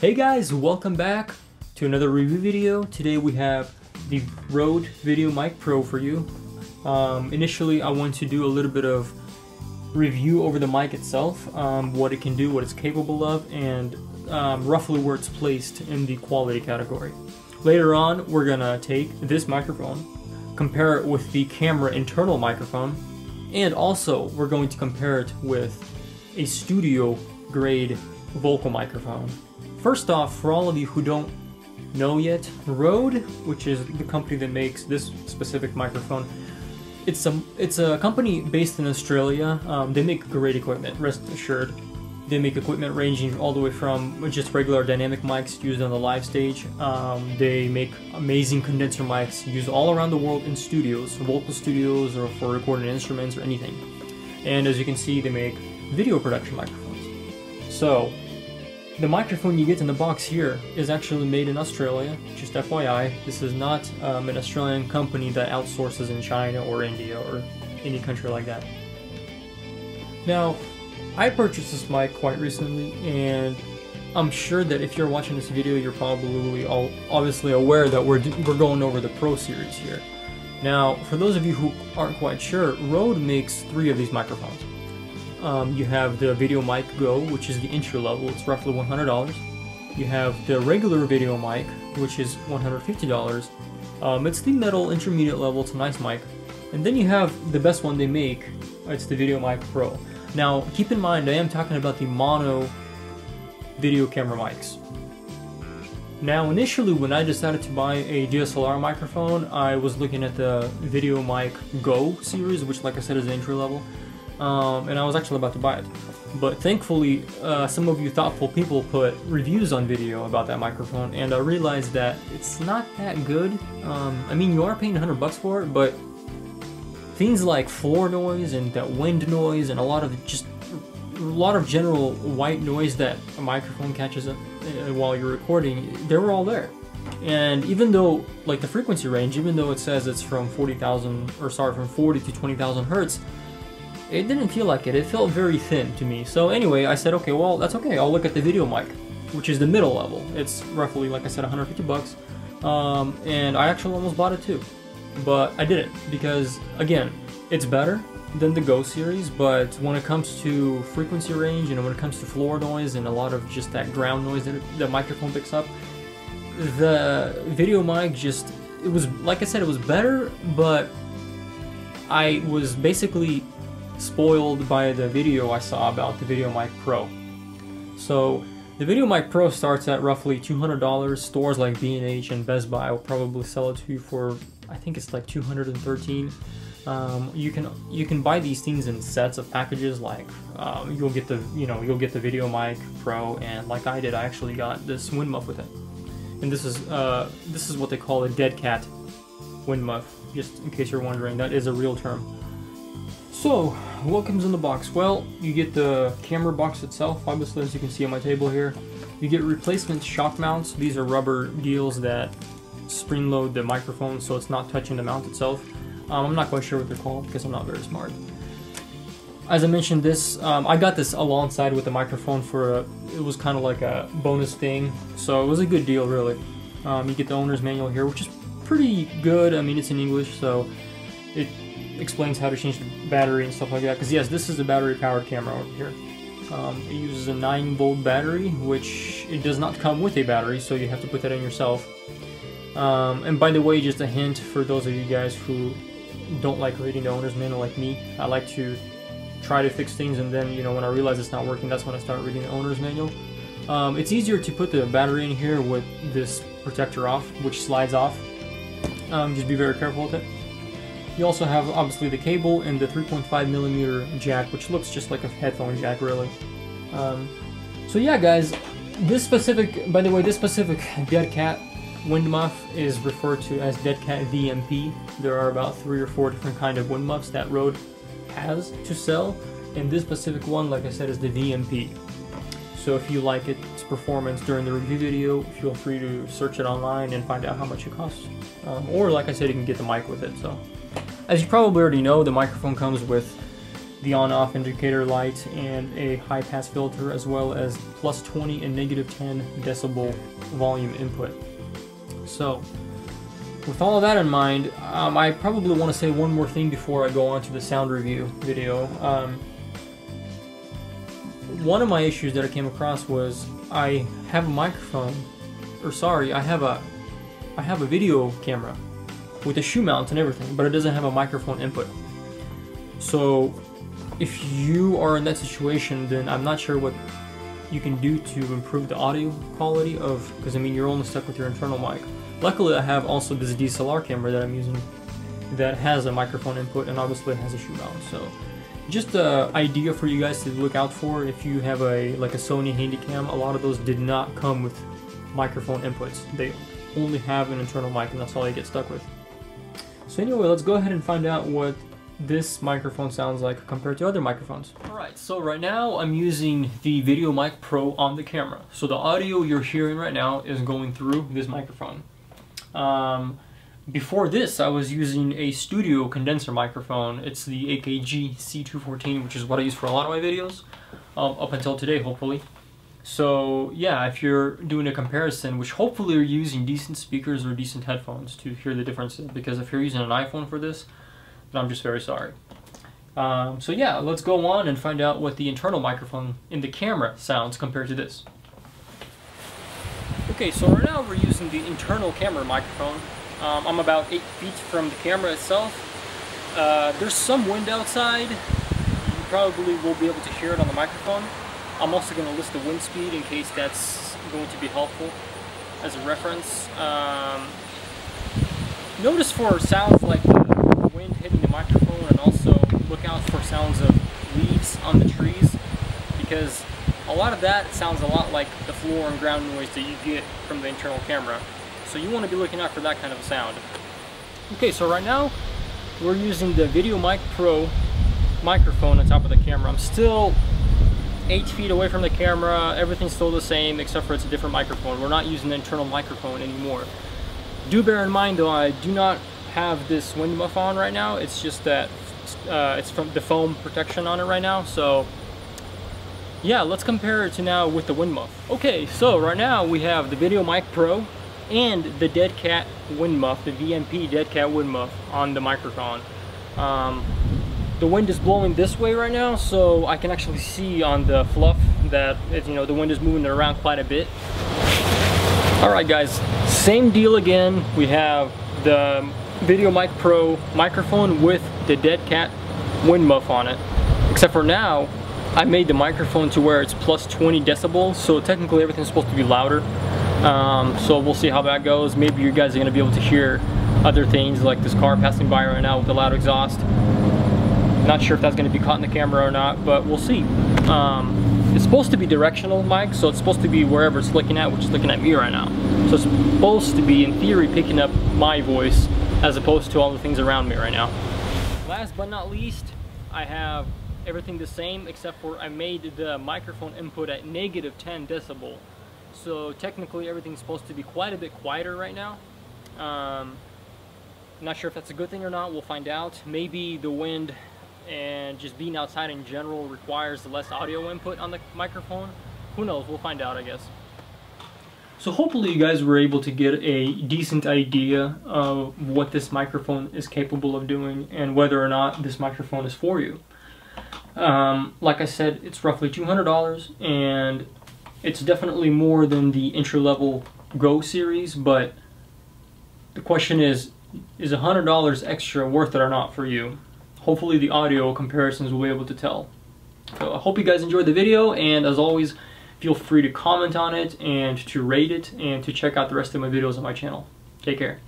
Hey guys, welcome back to another review video. Today we have the Rode VideoMic Pro for you. Initially I want to do a little bit of review over the mic itself, what it can do, what it's capable of, and roughly where it's placed in the quality category. Later on we're gonna take this microphone, compare it with the camera internal microphone, and also we're going to compare it with a studio grade vocal microphone. First off, for all of you who don't know yet, Rode, which is the company that makes this specific microphone, it's a company based in Australia. They make great equipment, rest assured. They make equipment ranging all the way from just regular dynamic mics used on the live stage. They make amazing condenser mics used all around the world in studios, vocal studios, or for recording instruments or anything. And as you can see, they make video production microphones. So the microphone you get in the box here is actually made in Australia, just FYI. This is not an Australian company that outsources in China or India or any country like that. Now, I purchased this mic quite recently, and I'm sure that if you're watching this video, you're probably obviously aware that we're going over the Pro series here. Now, for those of you who aren't quite sure, Rode makes 3 of these microphones. You have the VideoMic Go, which is the entry level, it's roughly $100. You have the regular VideoMic, which is $150. It's the middle intermediate level, it's a nice mic. And then you have the best one they make, it's the VideoMic Pro. Now, keep in mind, I am talking about the mono video camera mics. Now, initially when I decided to buy a DSLR microphone, I was looking at the VideoMic Go series, which like I said is entry level. And I was actually about to buy it. But thankfully, some of you thoughtful people put reviews on video about that microphone, and I realized that it's not that good. I mean, you are paying $100 for it, but things like floor noise and that wind noise and a lot of general white noise that a microphone catches while you're recording, they were all there. And even though, like the frequency range, even though it says it's from 40 to 20,000 hertz, it didn't feel like it. It felt very thin to me. So anyway, I said, okay, well, that's okay. I'll look at the VideoMic, which is the middle level. It's roughly, like I said, $150. And I actually almost bought it too. But I didn't, because again, it's better than the Go series, but when it comes to frequency range and when it comes to floor noise and a lot of just that ground noise that the microphone picks up, the VideoMic just, it was, like I said, it was better, but I was basically spoiled by the video I saw about the VideoMic Pro. So the VideoMic Pro starts at roughly $200. Stores like B&H and Best Buy will probably sell it to you for, I think it's like $213. You can buy these things in sets of packages. Like you'll get the VideoMic Pro, and like I did, I actually got this wind muff with it. And this is what they call a dead cat wind muff. Just in case you're wondering, that is a real term. So, what comes in the box? Well, you get the camera box itself, obviously, as you can see on my table here. You get replacement shock mounts. These are rubber deals that spring load the microphone so it's not touching the mount itself. I'm not quite sure what they're called because I'm not very smart. As I mentioned, this I got this alongside with the microphone it was kind of like a bonus thing, so it was a good deal, really. You get the owner's manual here, which is pretty good. I mean, it's in English, so it explains how to change the battery and stuff like that, because yes, this is a battery powered camera over here. It uses a 9-volt battery, which it does not come with a battery, so you have to put that in yourself. And by the way, just a hint for those of you guys who don't like reading the owner's manual like me, I like to try to fix things, and then when I realize it's not working, that's when I start reading the owner's manual. It's easier to put the battery in here with this protector off, which slides off. Just be very careful with it. You also have obviously the cable and the 3.5mm jack, which looks just like a headphone jack, really. So yeah, guys, by the way, this specific dead cat wind muff is referred to as dead cat VMP. There are about 3 or 4 different kind of wind muffs that Rode has to sell, and this specific one, like I said, is the VMP. So if you like its performance during the review video, feel free to search it online and find out how much it costs. Or like I said, you can get the mic with it. So, as you probably already know, the microphone comes with the on-off indicator light, and a high-pass filter, as well as +20 and -10 decibel volume input. So, with all of that in mind, I probably want to say one more thing before I go on to the sound review video. One of my issues that I came across was I have a microphone, or sorry, I have a video camera with a shoe mount and everything, but it doesn't have a microphone input. So if you are in that situation, then I'm not sure what you can do to improve the audio quality of, because I mean, you're only stuck with your internal mic. Luckily, I have also this DSLR camera that I'm using that has a microphone input, and obviously it has a shoe mount. So just an idea for you guys to look out for if you have a Sony Handycam. A lot of those did not come with microphone inputs. They only have an internal mic, and that's all you get stuck with. So anyway, let's go ahead and find out what this microphone sounds like compared to other microphones. Alright, so right now I'm using the VideoMic Pro on the camera. So the audio you're hearing right now is going through this microphone. Before this, I was using a studio condenser microphone. It's the AKG C214, which is what I use for a lot of my videos, up until today, hopefully. So yeah, if you're doing a comparison, which hopefully you're using decent speakers or decent headphones to hear the differences, because if you're using an iPhone for this, then I'm just very sorry. So yeah, let's go on and find out what the internal microphone in the camera sounds compared to this. Okay, so right now we're using the internal camera microphone. I'm about 8 feet from the camera itself. There's some wind outside. You probably will be able to hear it on the microphone. I'm also going to list the wind speed in case that's going to be helpful as a reference. Notice for sounds like the wind hitting the microphone, and also look out for sounds of leaves on the trees, because a lot of that sounds a lot like the floor and ground noise that you get from the internal camera. So you want to be looking out for that kind of a sound. Okay, so right now we're using the VideoMic Pro microphone on top of the camera. I'm still 8 feet away from the camera. Everything's still the same except for it's a different microphone. We're not using the internal microphone anymore. Do bear in mind though, I do not have this wind muff on right now. It's just that it's from the foam protection on it right now. So yeah, let's compare it to now with the wind muff. Okay, so right now we have the VideoMic Pro and the Dead Cat wind muff, the VMP Dead Cat wind muff on the microphone. The wind is blowing this way right now, so I can actually see on the fluff that the wind is moving it around quite a bit. Alright guys, same deal again. We have the VideoMic Pro microphone with the Dead Cat wind muff on it. Except for now, I made the microphone to where it's +20 decibels, so technically everything's supposed to be louder. So we'll see how that goes. Maybe you guys are going to be able to hear other things like this car passing by right now with the loud exhaust. Not sure if that's going to be caught in the camera or not, but we'll see. It's supposed to be directional mic, so it's supposed to be wherever it's looking at, which is looking at me right now. So it's supposed to be, in theory, picking up my voice as opposed to all the things around me right now. Last but not least, I have everything the same except for I made the microphone input at -10 decibel. So technically everything's supposed to be quite a bit quieter right now. Not sure if that's a good thing or not. We'll find out. Maybe the wind and just being outside in general requires less audio input on the microphone. Who knows? We'll find out, I guess. So hopefully you guys were able to get a decent idea of what this microphone is capable of doing and whether or not this microphone is for you. Like I said, it's roughly $200, and it's definitely more than the entry-level Go series, but the question is $100 extra worth it or not for you? Hopefully the audio comparisons will be able to tell. So I hope you guys enjoyed the video, and as always, feel free to comment on it and to rate it and to check out the rest of my videos on my channel. Take care.